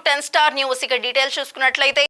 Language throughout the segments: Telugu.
10 Star News ఇక డీటెయిల్స్ చూసుకున్నట్లయితే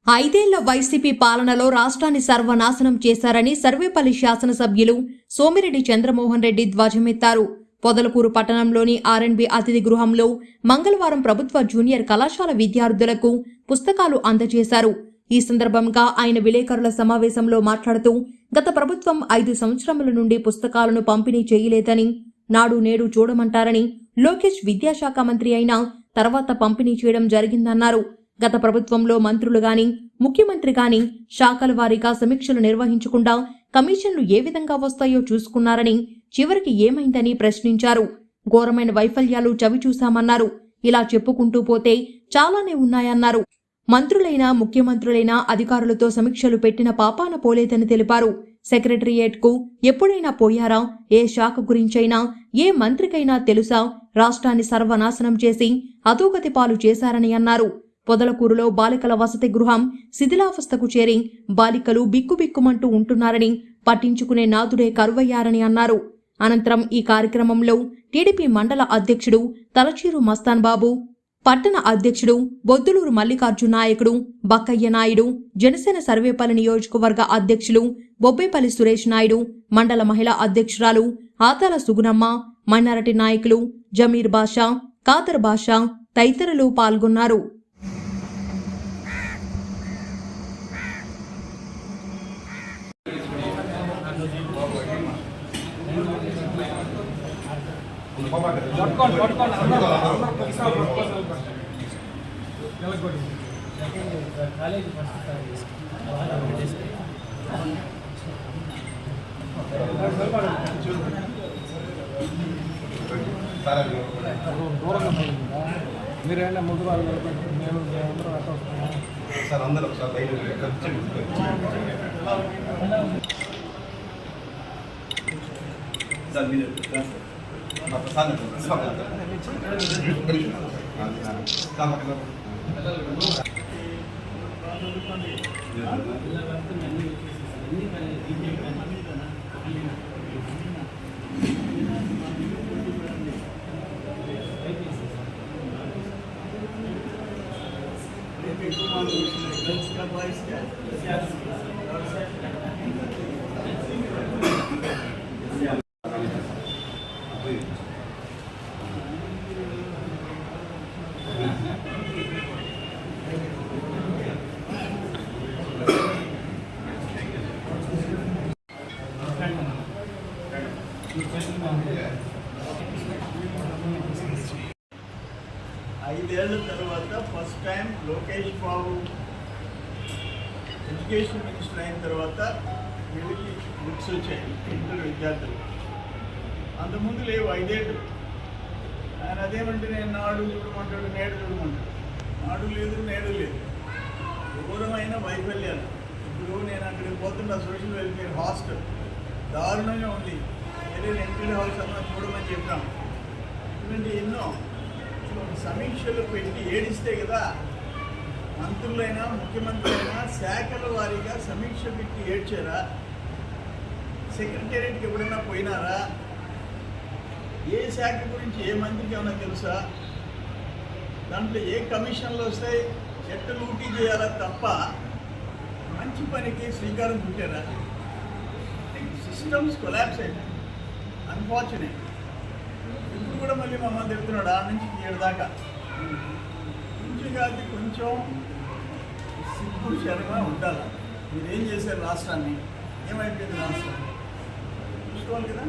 5 ఏళ్ల వైసీపీ పాలనలో రాష్ట్రాన్ని సర్వనాశనం చేశారని సర్వేపల్లి శాసనసభ్యులు సోమిరెడ్డి చంద్రమోహన్ రెడ్డి ధ్వజమెత్తారు. పొదలకూరు పట్టణంలోని ఆర్ఎండ్బి అతిథి గృహంలో మంగళవారం ప్రభుత్వ జూనియర్ కళాశాల విద్యార్థులకు పుస్తకాలు అందజేశారు. ఈ సందర్భంగా ఆయన విలేకరుల సమావేశంలో మాట్లాడుతూ గత ప్రభుత్వం 5 సంవత్సరముల నుండి పుస్తకాలను పంపిణీ చేయలేదని, నాడు నేడు చూడమంటారని, లోకేష్ విద్యాశాఖ మంత్రి అయినా తర్వాత పంపిణీ చేయడం జరిగిందన్నారు. గత ప్రభుత్వంలో మంత్రులు గాని, ముఖ్యమంత్రి గాని శాఖల వారీగా సమీక్షలు నిర్వహించకుండా కమిషన్లు ఏ విధంగా వస్తాయో చూసుకున్నారని, చివరికి ఏమైందని ప్రశ్నించారు. ఘోరమైన వైఫల్యాలు చవిచూశామన్నారు. ఇలా చెప్పుకుంటూ పోతే చాలానే ఉన్నాయన్నారు. మంత్రులైనా, ముఖ్యమంత్రులైనా అధికారులతో సమీక్షలు పెట్టిన పాపాన పోలేదని తెలిపారు. సెక్రటరియేట్కు ఎప్పుడైనా పోయారా? ఏ శాఖ గురించైనా, ఏ మంత్రికైనా తెలుసా? రాష్ట్రాన్ని సర్వనాశనం చేసి అధోగతి పాలు చేశారని అన్నారు. పొదలకూరులో బాలికల వసతి గృహం శిథిలావస్థకు చేరి బాలికలు బిక్కుబిక్కుమంటూ ఉంటున్నారని, పట్టించుకునే నాదుడే కరువయ్యారని అన్నారు. అనంతరం ఈ కార్యక్రమంలో టీడీపీ మండల అధ్యక్షుడు తలచీరు మస్తాన్ బాబు, పట్టణ అధ్యక్షుడు బొద్దులూరు మల్లికార్జున నాయకుడు బక్కయ్య నాయుడు, జనసేన సర్వేపల్లి నియోజకవర్గ అధ్యక్షులు బొబ్బేపల్లి సురేష్ నాయుడు, మండల మహిళా అధ్యక్షురాలు ఆతాల సుగుణమ్మ, మైనారిటీ నాయకులు జమీర్ బాషా, కాదర్ బాషా తదితరులు పాల్గొన్నారు. మీరైనా ముందు వాళ్ళు మేము సార్ అందరూ ఒకసారి సార్ మీరు ఐదేళ్ల తర్వాత first time Lokesh Babu education minister అయిన తర్వాత వీళ్ళకి బుక్స్ వచ్చాయి ఇంటర్ విద్యార్థులు. అంతకుముందు లేవు 5 ఏళ్ళు. ఆయన అదేమంటే నేను నాడు చూడమంటాడు, నేడు చూడమంటాడు. నాడు లేదు, నేడు లేదు. ఘోరమైన వైఫల్యాలు. ఇప్పుడు నేను అక్కడికి పోతున్న సోషల్ వెల్ఫేర్ హాస్టల్ దారుణంగా ఉంది. ఏదైనా ఎంపీడీ హౌస్ అన్నా చూడమని చెప్పాం. ఇటువంటి ఎన్నో సమీక్షలు పెట్టి ఏడిస్తే కదా మంత్రులైనా, ముఖ్యమంత్రి అయినా శాఖల వారీగా సమీక్ష పెట్టి ఏడ్చారా? సెక్రటేరియట్కి ఎప్పుడైనా పోయినారా? ఏ శాఖ గురించి ఏ మంత్రికి ఏమైనా తెలుసా? దాంట్లో ఏ కమిషన్లు వస్తాయి? చెట్టు లూటీ చేయాలా తప్ప మంచి పనికి శ్రీకారం చుట్టారా? సిస్టమ్స్ కొలాప్స్ అయినాయి. అన్ఫార్చునేట్. ఇప్పుడు కూడా మళ్ళీ మమ్మల్ని చెప్తున్నాడు 6 నుంచి 7 దాకా. కొంచెం కాదు, కొంచెం సిగ్గు శర్మ ఉండాలి. మీరేం చేశారు రాష్ట్రాన్ని? ఏమైపోయింది రాష్ట్రం? చూసుకోవాలి కదా.